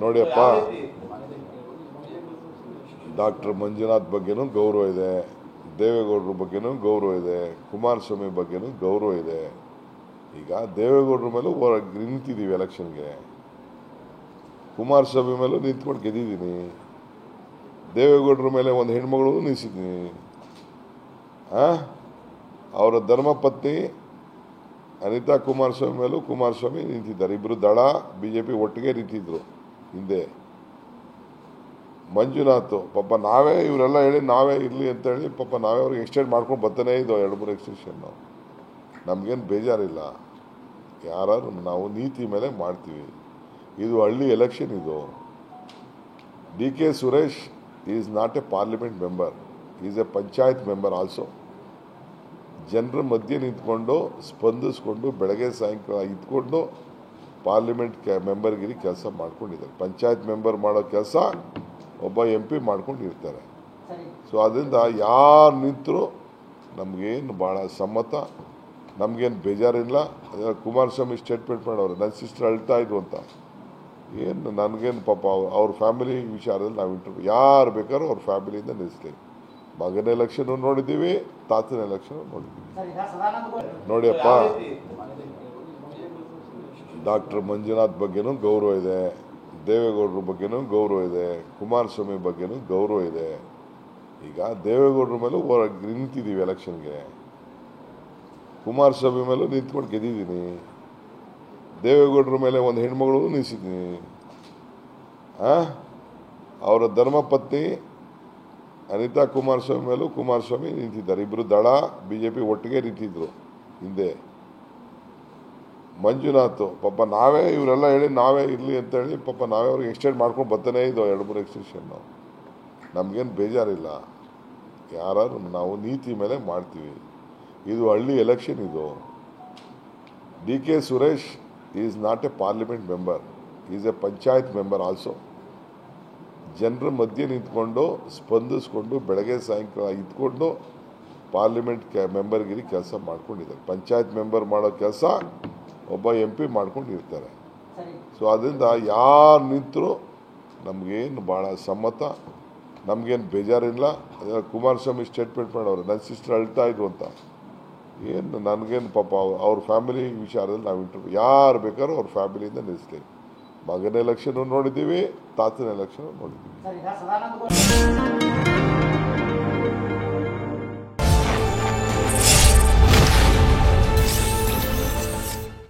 ನೋಡಿಯಪ್ಪ, doctor Manjunath ಬಗ್ಗೆನೂ ಗೌರವ ಇದೆ, ದೇವೇಗೌಡರ ಬಗ್ಗೆನೂ ಗೌರವ ಇದೆ, ಕುಮಾರಸ್ವಾಮಿ ಬಗ್ಗೆನೂ ಗೌರವ ಇದೆ. ಈಗ ದೇವೇಗೌಡರ ಮೇಲೂ ನಿಂತಿದ್ದೀವಿ ಎಲೆಕ್ಷನ್ಗೆ, ಕುಮಾರಸ್ವಾಮಿ ಮೇಲೂ ನಿಂತ್ಕೊಂಡು ಗೆದ್ದಿದ್ದೀನಿ, ದೇವೇಗೌಡರ ಮೇಲೆ ಒಂದು ಹೆಣ್ಮಗಳು ನಿಲ್ಲಿಸಿದ್ದೀನಿ. ಅವರ ಧರ್ಮಪತ್ನಿ ಅನಿತಾ ಕುಮಾರಸ್ವಾಮಿ ಮೇಲೂ ಕುಮಾರಸ್ವಾಮಿ ನಿಂತಿದ್ದಾರೆ. ಇಬ್ಬರು ದಳ ಬಿಜೆಪಿ ಒಟ್ಟಿಗೆ ನಿಂತಿದ್ರು ಹಿಂದೆ. ಮಂಜುನಾಥ್ ಪಾಪ ನಾವೇ ಇವರೆಲ್ಲ ಹೇಳಿ ನಾವೇ ಇರಲಿ ಅಂತ ಹೇಳಿ ಪಾಪ ನಾವೇ ಅವ್ರಿಗೆ ಎಕ್ಸ್ಟೆಂಡ್ ಮಾಡ್ಕೊಂಡು ಬರ್ತಾನೆ ಇದ್ದೋ 2-3 ಎಕ್ಸ್ಟೆನ್ಷನ್. ನಮಗೇನು ಬೇಜಾರಿಲ್ಲ, ಯಾರು ನಾವು ನೀತಿ ಮೇಲೆ ಮಾಡ್ತೀವಿ. ಇದು ಹಳ್ಳಿ ಎಲೆಕ್ಷನ್. ಇದು DK Suresh is not A parliament member, is A panchayat member also. ಜನರ ಮಧ್ಯೆ ನಿಂತ್ಕೊಂಡು ಸ್ಪಂದಿಸ್ಕೊಂಡು ಬೆಳಗ್ಗೆ ಸಾಯಂಕಾಲ ಇದ್ಕೊಂಡು ಪಾರ್ಲಿಮೆಂಟ್ ಮೆಂಬರ್ಗಿರಿ ಕೆಲಸ ಮಾಡ್ಕೊಂಡಿದ್ದಾರೆ. ಪಂಚಾಯತ್ ಮೆಂಬರ್ ಮಾಡೋ ಕೆಲಸ ಒಬ್ಬ MP ಮಾಡ್ಕೊಂಡಿರ್ತಾರೆ. ಸೊ ಅದರಿಂದ ಯಾರು ನಿಂತರೂ ನಮಗೇನು ಭಾಳ ಸಮ್ಮತ, ನಮಗೇನು ಬೇಜಾರಿಲ್ಲ. ಅದೆಲ್ಲ ಕುಮಾರಸ್ವಾಮಿ ಸ್ಟೇಟ್ಮೆಂಟ್ ಮಾಡೋರು, ನನ್ನ ಸಿಸ್ಟರ್ ಅಳ್ತಾ ಇದ್ರು ಅಂತ. ಏನು ನನಗೇನು ಪಾಪ ಅವ್ರ ಫ್ಯಾಮಿಲಿ ವಿಚಾರದಲ್ಲಿ ನಾವು ಇಂಟರ್ವ್ಯೂ ಯಾರು ಬೇಕಾದ್ರೂ ಅವ್ರ ಫ್ಯಾಮಿಲಿಯಿಂದ ನಿಲ್ಲಿಸ್ಲಿ. ಮಗನ ಎಲೆಕ್ಷನ್ ನೋಡಿದ್ದೀವಿ, ತಾತನ ಎಲೆಕ್ಷನ್ ನೋಡಿದ್ದೀವಿ. ನೋಡಿಯಪ್ಪ, ಡಾಕ್ಟರ್ ಮಂಜುನಾಥ್ ಬಗ್ಗೆನೂ ಗೌರವ ಇದೆ, ದೇವೇಗೌಡರ ಬಗ್ಗೆನೂ ಗೌರವ ಇದೆ, ಕುಮಾರಸ್ವಾಮಿ ಬಗ್ಗೆನೂ ಗೌರವ ಇದೆ. ಈಗ ದೇವೇಗೌಡರ ಮೇಲೂ ನಿಂತಿದ್ದೀವಿ ಎಲೆಕ್ಷನ್ಗೆ, ಕುಮಾರಸ್ವಾಮಿ ಮೇಲೂ ನಿಂತ್ಕೊಂಡು ಗೆದ್ದಿದ್ದೀನಿ, ದೇವೇಗೌಡರ ಮೇಲೆ ಒಂದು ಹೆಣ್ಮಗಳು ನಿಲ್ಲಿಸಿದ್ದೀನಿ. ಅವರ ಧರ್ಮಪತ್ನಿ ಅನಿತಾ ಕುಮಾರಸ್ವಾಮಿ ಮೇಲೂ ಕುಮಾರಸ್ವಾಮಿ ನಿಂತಿದ್ದಾರೆ. ಇಬ್ಬರು ದಳ ಬಿಜೆಪಿ ಒಟ್ಟಿಗೆ ನಿಂತಿದ್ರು ಹಿಂದೆ. ಮಂಜುನಾಥ್ ಪಾಪ ನಾವೇ ಇವರೆಲ್ಲ ಹೇಳಿ ನಾವೇ ಇರಲಿ ಅಂತ ಹೇಳಿ ಪಾಪ ನಾವೇ ಅವ್ರಿಗೆ ಎಕ್ಸ್ಟೆಂಡ್ ಮಾಡ್ಕೊಂಡು ಬರ್ತಾನೆ ಇದ್ದೋ 2-3 ಎಕ್ಸ್ಟೆನ್ಷನ್. ನಮಗೇನು ಬೇಜಾರಿಲ್ಲ, ಯಾರು ನಾವು ನೀತಿ ಮೇಲೆ ಮಾಡ್ತೀವಿ. ಇದು ಹಳ್ಳಿ ಎಲೆಕ್ಷನ್. ಇದು DK Suresh is not A parliament member, is A panchayat member also. ಜನರ ಮಧ್ಯೆ ನಿಂತ್ಕೊಂಡು ಸ್ಪಂದಿಸ್ಕೊಂಡು ಬೆಳಗ್ಗೆ ಸಾಯಂಕಾಲ ಇದ್ಕೊಂಡು ಪಾರ್ಲಿಮೆಂಟ್ ಮೆಂಬರ್ಗಿರಿ ಕೆಲಸ ಮಾಡ್ಕೊಂಡಿದ್ದಾರೆ. ಪಂಚಾಯತ್ ಮೆಂಬರ್ ಮಾಡೋ ಕೆಲಸ ಒಬ್ಬ MP ಮಾಡ್ಕೊಂಡಿರ್ತಾರೆ. ಸೊ ಅದರಿಂದ ಯಾರು ನಿಂತರೂ ನಮಗೇನು ಭಾಳ ಸಮ್ಮತ, ನಮಗೇನು ಬೇಜಾರಿಲ್ಲ. ಅದೆಲ್ಲ ಕುಮಾರಸ್ವಾಮಿ ಸ್ಟೇಟ್ಮೆಂಟ್ ಮಾಡೋರು, ನನ್ನ ಸಿಸ್ಟರ್ ಅಳ್ತಾ ಇದ್ರು ಅಂತ. ಏನು ನನಗೇನು ಪಾಪ ಅವ್ರ ಫ್ಯಾಮಿಲಿ ವಿಚಾರದಲ್ಲಿ ನಾವು ಇಂಟರ್ವ್ಯೂ ಯಾರು ಬೇಕಾದ್ರೂ ಅವ್ರ ಫ್ಯಾಮಿಲಿಯಿಂದ ನಿಲ್ಲಿಸ್ಲಿ. ಮಗನ ಎಲೆಕ್ಷನ್ ನೋಡಿದ್ದೀವಿ, ತಾತನ ಎಲೆಕ್ಷನ್ ನೋಡಿದ್ದೀವಿ.